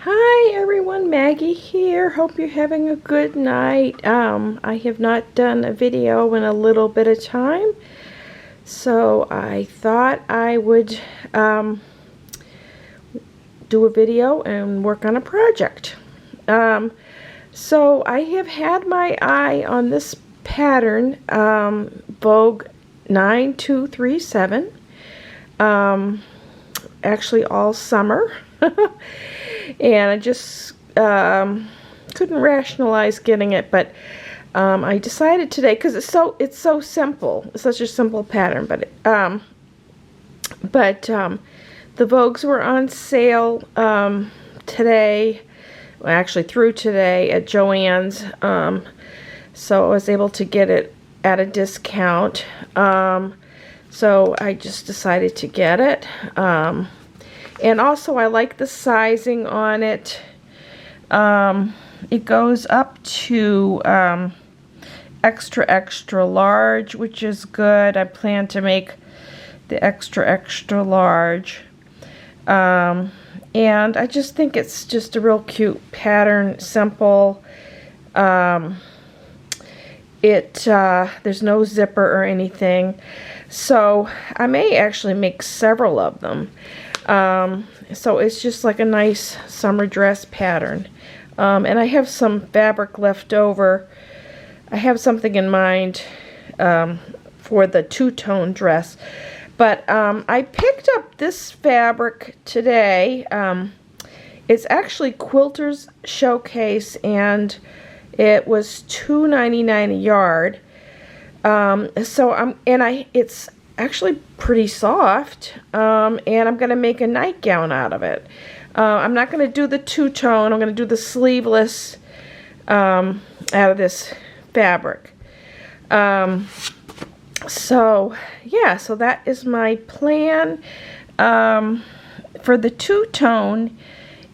Hi everyone, Maggie here. Hope you're having a good night. I have not done a video in a little bit of time, so I thought I would do a video and work on a project. So I have had my eye on this pattern, Vogue 9237, actually all summer. And I just couldn't rationalize getting it, but I decided today, because it's so simple. It's such a simple pattern, but the Vogues were on sale today, well, actually through today at Joann's, so I was able to get it at a discount. So I just decided to get it. And also I like the sizing on it. It goes up to extra large, which is good. I plan to make the extra large. And I just think it's just a real cute pattern, simple. There's no zipper or anything. So I may actually make several of them. So it's just like a nice summer dress pattern. And I have some fabric left over. I have something in mind for the two-tone dress. But I picked up this fabric today. It's actually Quilter's Showcase, and it was $2.99 a yard. It's actually pretty soft, and I'm going to make a nightgown out of it. I'm not going to do the two-tone. I'm going to do the sleeveless out of this fabric. So that is my plan. For the two-tone,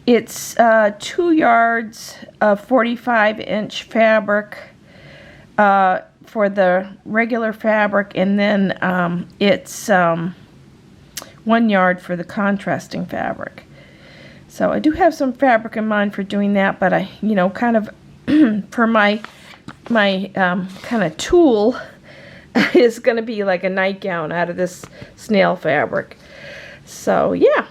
it's 2 yards of 45-inch fabric for the regular fabric, and then it's 1 yard for the contrasting fabric. So I do have some fabric in mind for doing that, but I, kind of for my kind of tool is going to be like a nightgown out of this snail fabric. So yeah,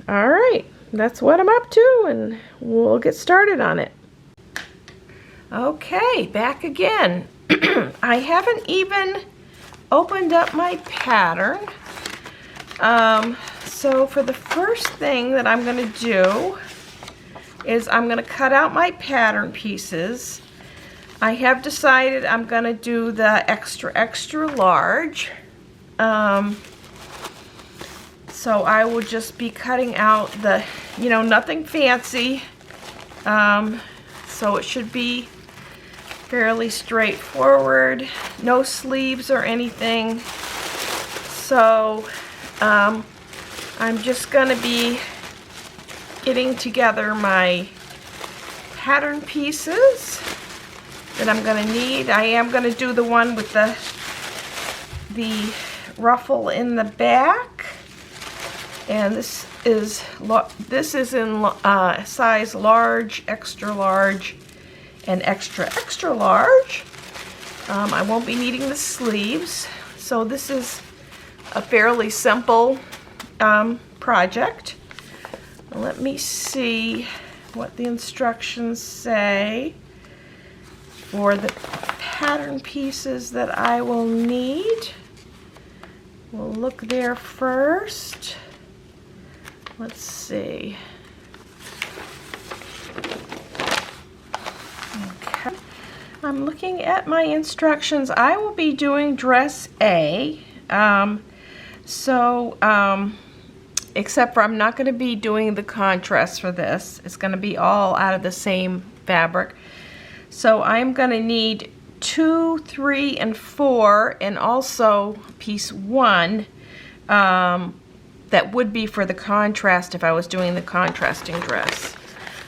all right, that's what I'm up to, and we'll get started on it. Okay, back again. I haven't even opened up my pattern. So for the first thing that I'm going to do is I'm going to cut out my pattern pieces. I have decided I'm going to do the extra large. So I will just be cutting out the, nothing fancy. So it should be fairly straightforward, no sleeves or anything. So I'm just going to be getting together my pattern pieces that I'm going to need. I am going to do the one with the ruffle in the back, and this is in size large, extra large, and extra large. I won't be needing the sleeves, so this is a fairly simple project. Let me see what the instructions say for the pattern pieces that I will need. We'll look there first. Let's see. Okay. I'm looking at my instructions. I will be doing dress A. Except for I'm not going to be doing the contrast for this. It's going to be all out of the same fabric. So I'm going to need 2, 3, and 4, and also piece 1 that would be for the contrast if I was doing the contrasting dress.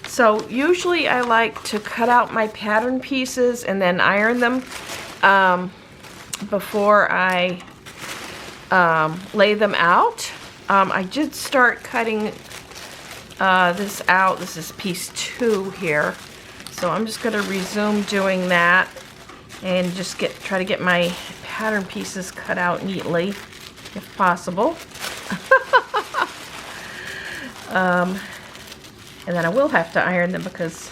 So usually I like to cut out my pattern pieces and then iron them before I lay them out. I did start cutting this out. This is piece 2 here. So I'm just going to resume doing that and just try to get my pattern pieces cut out neatly, if possible. And then I will have to iron them because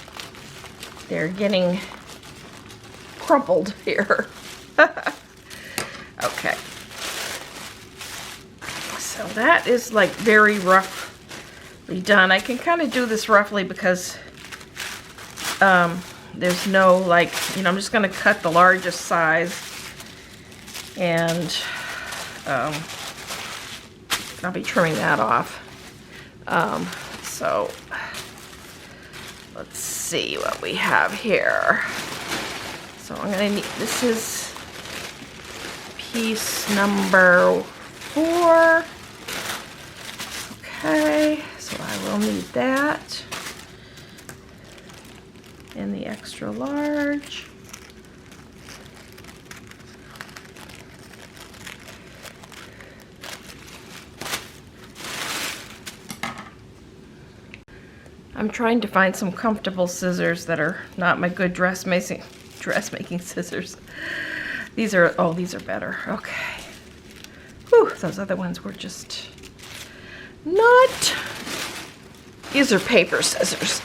they're getting crumpled here. Okay. So that is like very roughly done. I can kind of do this roughly because there's no like, you know, I'm just going to cut the largest size and I'll be trimming that off. So let's see what we have here. So I'm going to need, this is piece number 4. Okay, so I will need that. And the extra large. I'm trying to find some comfortable scissors that are not my good dressmaking scissors. These are better. Okay. Whew, those other ones were just not. These are paper scissors.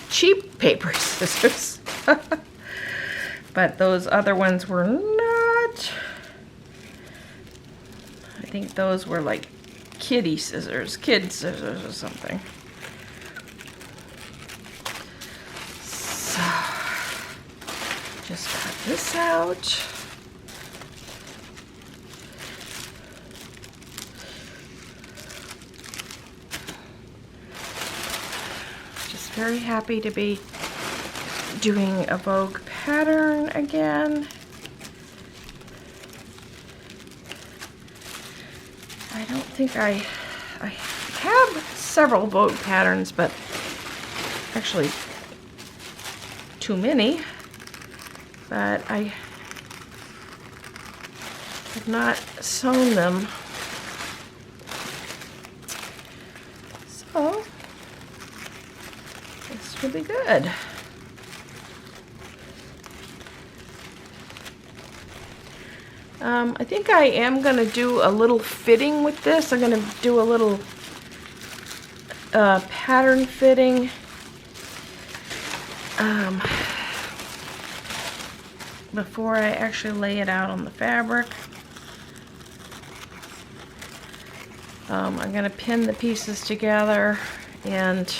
Cheap paper scissors. But those other ones were not. I think those were like kid scissors or something. So just cut this out. Very happy to be doing a Vogue pattern again. I don't think I have several Vogue patterns, but actually too many, but I have not sewn them. So this will be good. I think I am going to do a little fitting with this. I'm going to do a little pattern fitting. Before I actually lay it out on the fabric. I'm going to pin the pieces together and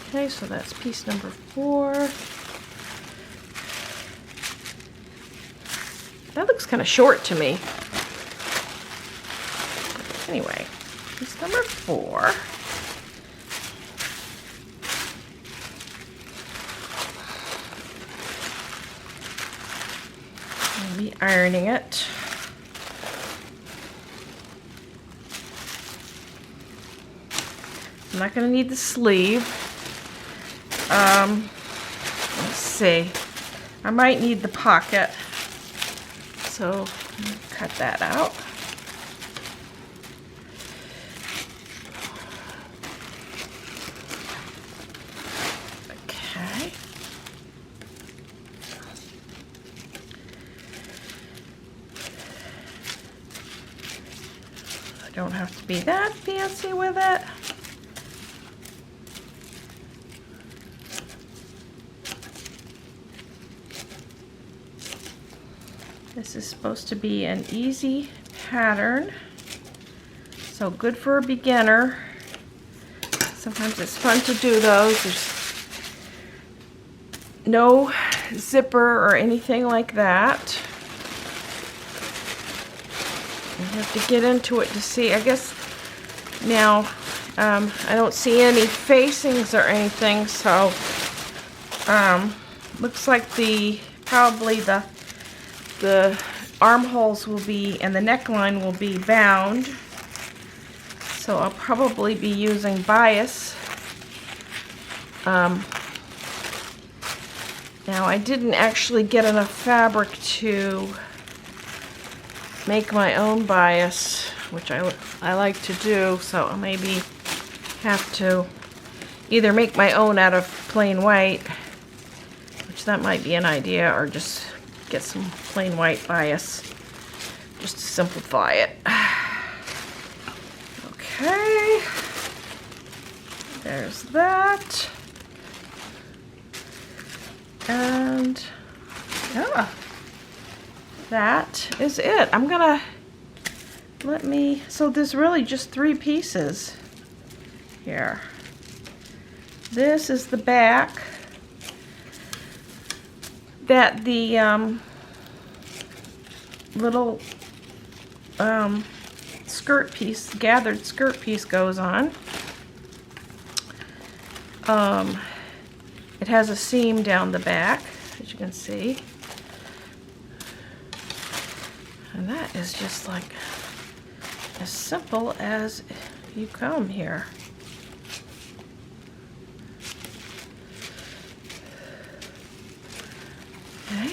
okay, so that's piece number 4. That looks kind of short to me. Anyway, piece number 4. I'll be ironing it. I'm not going to need the sleeve. Let's see. I might need the pocket. So cut that out. Okay. I don't have to be that fancy with it. This is supposed to be an easy pattern, so good for a beginner. Sometimes it's fun to do those. There's no zipper or anything like that. You have to get into it to see. I guess now I don't see any facings or anything, so looks like probably the armholes will be, and the neckline will be bound. So I'll probably be using bias Now I didn't actually get enough fabric to make my own bias, which I like to do, so I'll maybe have to either make my own out of plain white, which that might be an idea, or just get some plain white bias just to simplify it. Okay, there's that. And yeah, that is it. I'm gonna so there's really just 3 pieces here. This is the back that the little skirt piece, gathered skirt piece goes on. It has a seam down the back, as you can see. And that is just like as simple as you come here. Okay.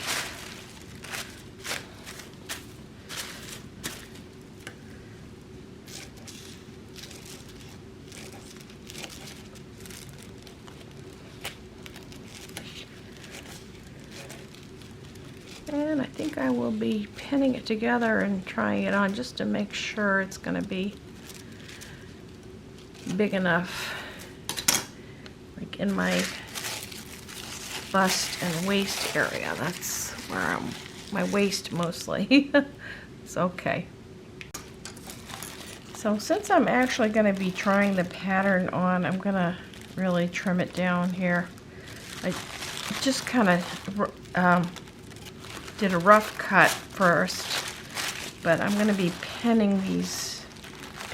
And I think I will be pinning it together and trying it on just to make sure it's going to be big enough, like in my bust and waist area. That's where my waist mostly. It's okay. So since I'm actually going to be trying the pattern on, I'm going to really trim it down here. I just kind of did a rough cut first, but I'm going to be pinning these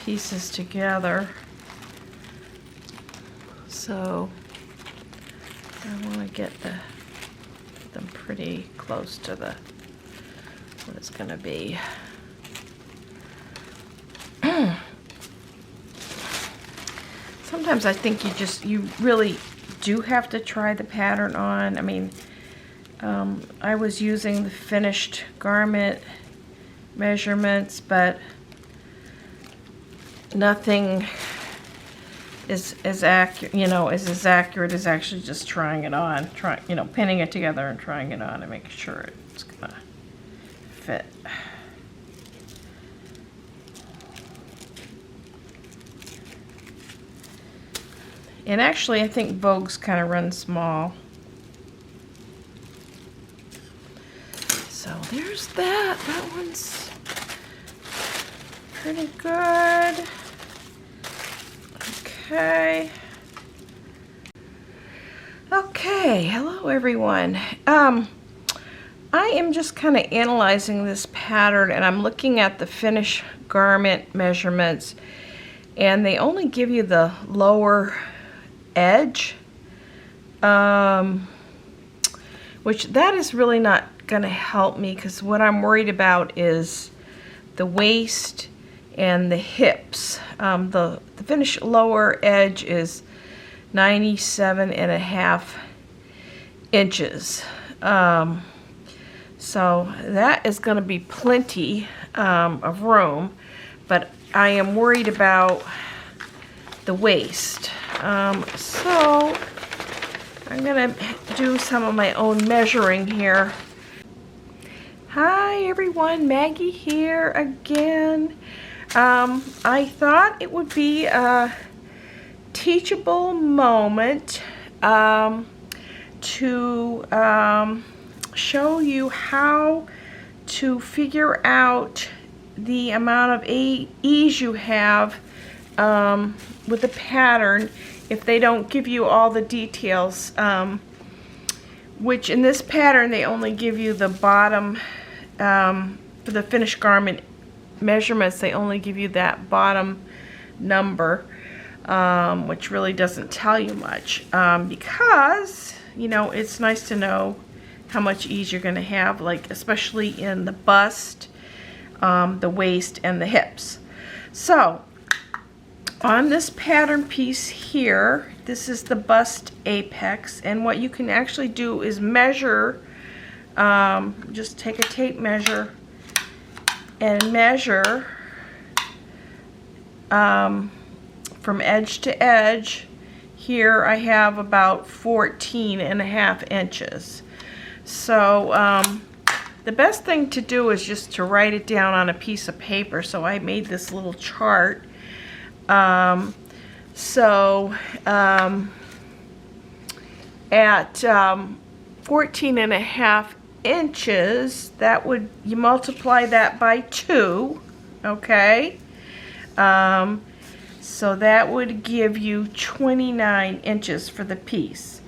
pieces together. So I want to get them pretty close to what it's going to be. Sometimes I think you really do have to try the pattern on. I mean, I was using the finished garment measurements, but nothing is as accurate, is as accurate as actually just trying it on, pinning it together and trying it on and making sure it's gonna fit. And actually, I think Vogue's kind of run small. So there's that. That one's pretty good. Okay. Okay, hello everyone. I am just kind of analyzing this pattern, and I'm looking at the finished garment measurements, and they only give you the lower edge, which that is really not going to help me, because what I'm worried about is the waist and the hips. The finished lower edge is 97.5 inches. So that is going to be plenty of room, but I am worried about the waist. So I'm going to do some of my own measuring here. Hi everyone, Maggie here again. I thought it would be a teachable moment to show you how to figure out the amount of ease you have with the pattern if they don't give you all the details, which in this pattern they only give you the bottom, for the finished garment measurements they only give you that bottom number, which really doesn't tell you much, because it's nice to know how much ease you're going to have, like especially in the bust, the waist, and the hips. So On this pattern piece here, this is the bust apex, and what you can actually do is measure, just take a tape measure and measure from edge to edge. Here I have about 14.5 inches. So the best thing to do is just to write it down on a piece of paper. So I made this little chart. At 14.5 inches, that would, you multiply that by 2, okay? So that would give you 29 inches for the piece.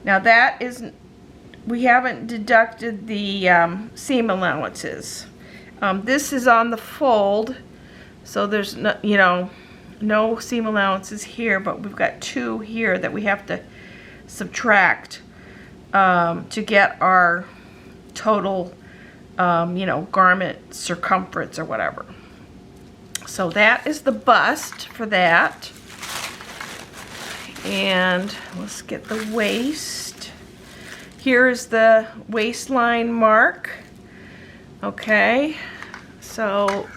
Now that is, we haven't deducted the seam allowances. This is on the fold, so there's no, you know, no seam allowances here, but we've got 2 here that we have to subtract to get our total, you know, garment circumference or whatever. So that is the bust for that. And let's get the waist. Here's the waistline mark. Okay, so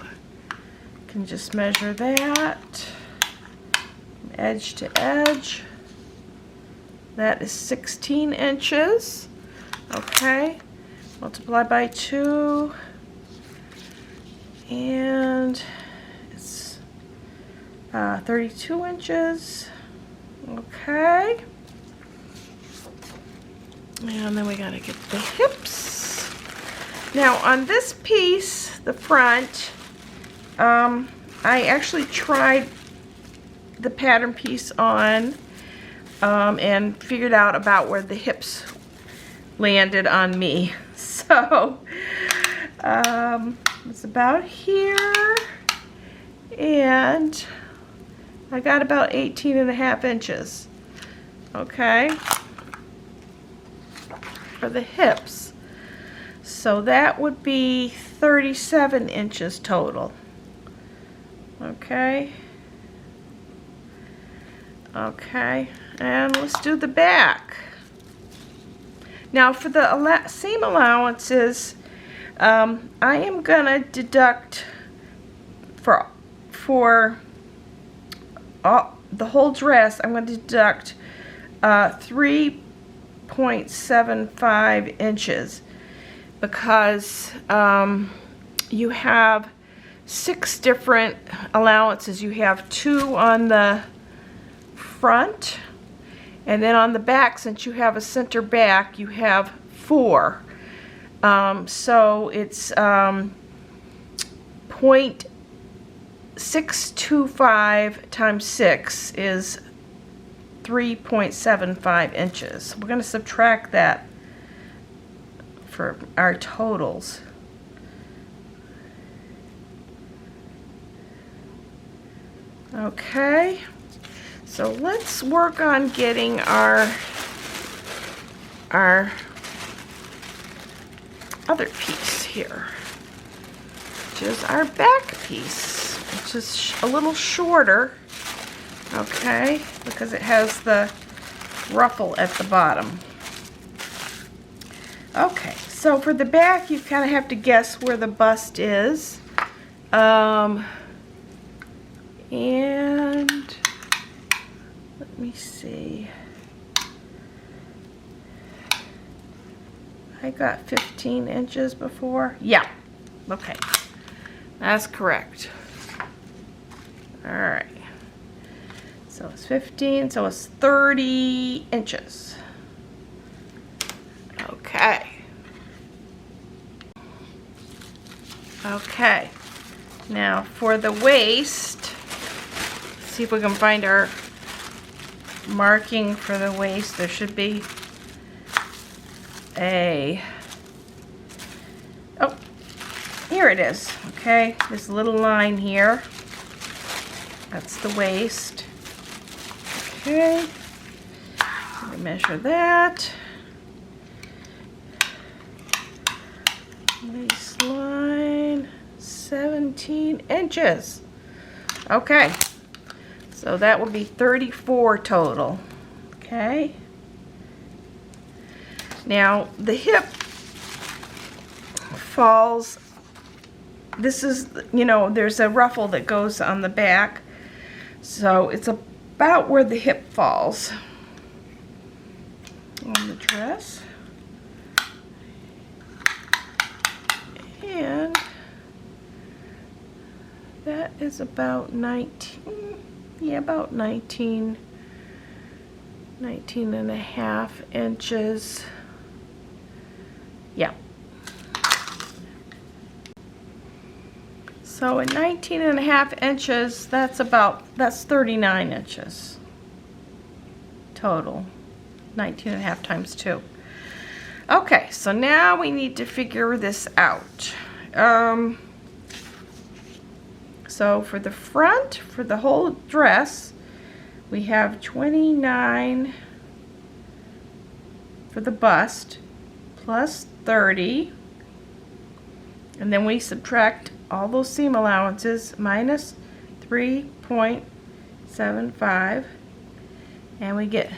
can just measure that from edge to edge. That is 16 inches. Okay, multiply by 2, and it's 32 inches. Okay, and then we gotta get the hips. Now on this piece, the front, I actually tried the pattern piece on and figured out about where the hips landed on me. So it's about here, and I got about 18.5 inches, okay, for the hips. So that would be 37 inches total. Okay. Okay, and let's do the back. Now for the seam allowances, I am gonna deduct for all, the whole dress. I'm going to deduct 3.75 inches because you have 6 different allowances. You have 2 on the front, and then on the back, since you have a center back, you have 4. So it's 0.625 times 6 is 3.75 inches. We're going to subtract that for our totals. Okay, so let's work on getting our other piece here, which is our back piece, which is a little shorter, okay, because it has the ruffle at the bottom. Okay, so for the back, you kind of have to guess where the bust is. And let me see. I got 15 inches before. Yeah, okay, that's correct. All right, so it's 15, so it's 30 inches. Okay. Okay, now for the waist, see if we can find our marking for the waist. There should be a, oh, here it is. Okay, this little line here, that's the waist. Okay, let me measure that. Waistline, 17 inches. Okay, So that will be 34 total. Okay. Now the hip falls, this is, you know, there's a ruffle that goes on the back, so it's about where the hip falls on the dress. And that is about 19, yeah, about 19 and a half inches. Yeah. So at 19 and a half inches, that's 39 inches total. 19 and a half times 2. Okay, so now we need to figure this out. So for the front, for the whole dress, we have 29 for the bust, plus 30, and then we subtract all those seam allowances, minus 3.75, and we get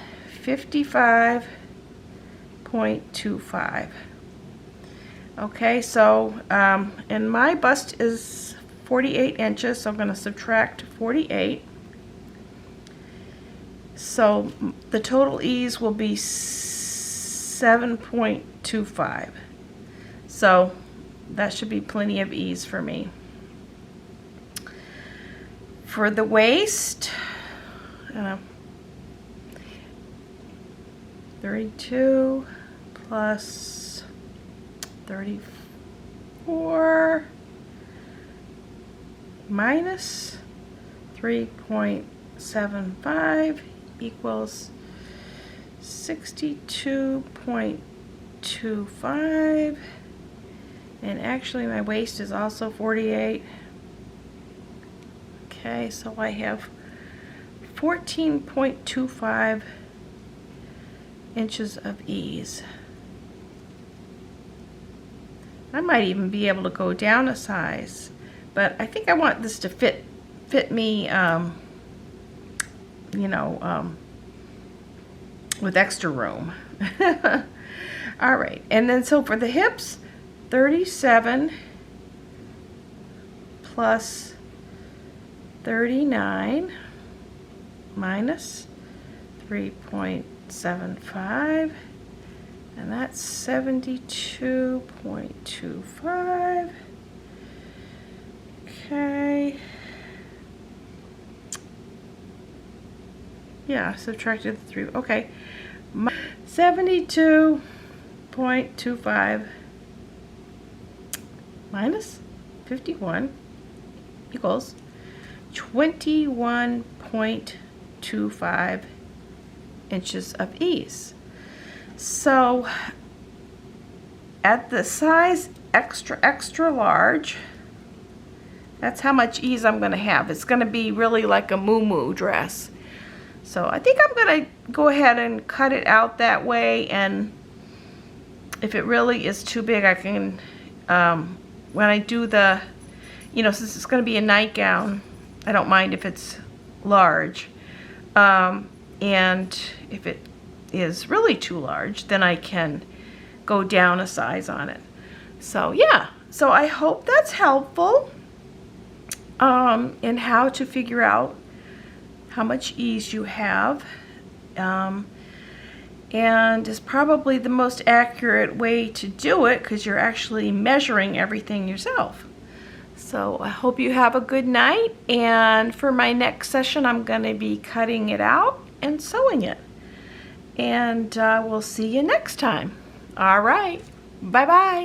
55.25. Okay, so and my bust is 48 inches, so I'm going to subtract 48. So the total ease will be 7.25. So that should be plenty of ease for me. For the waist, 32 plus 34 minus 3.75 equals 62.25, and actually my waist is also 48. Okay, so I have 14.25 inches of ease. I might even be able to go down a size, but I think I want this to fit me, you know, with extra room. All right, and then so for the hips, 37 plus 39 minus 3.75, and that's 72.25. Okay. Yeah, subtracted the 3. Okay. 72.25 minus 51 equals 21.25 inches of ease. So at the size extra large, that's how much ease I'm going to have. It's going to be really like a moo-moo dress. So I think I'm going to go ahead and cut it out that way, and if it really is too big, I can, when I do the, you know, since it's going to be a nightgown, I don't mind if it's large. And if it is really too large, then I can go down a size on it. So yeah, so I hope that's helpful in how to figure out how much ease you have, and is probably the most accurate way to do it because you're actually measuring everything yourself. So I hope you have a good night, and for my next session I'm going to be cutting it out and sewing it, and we'll see you next time. All right, bye bye.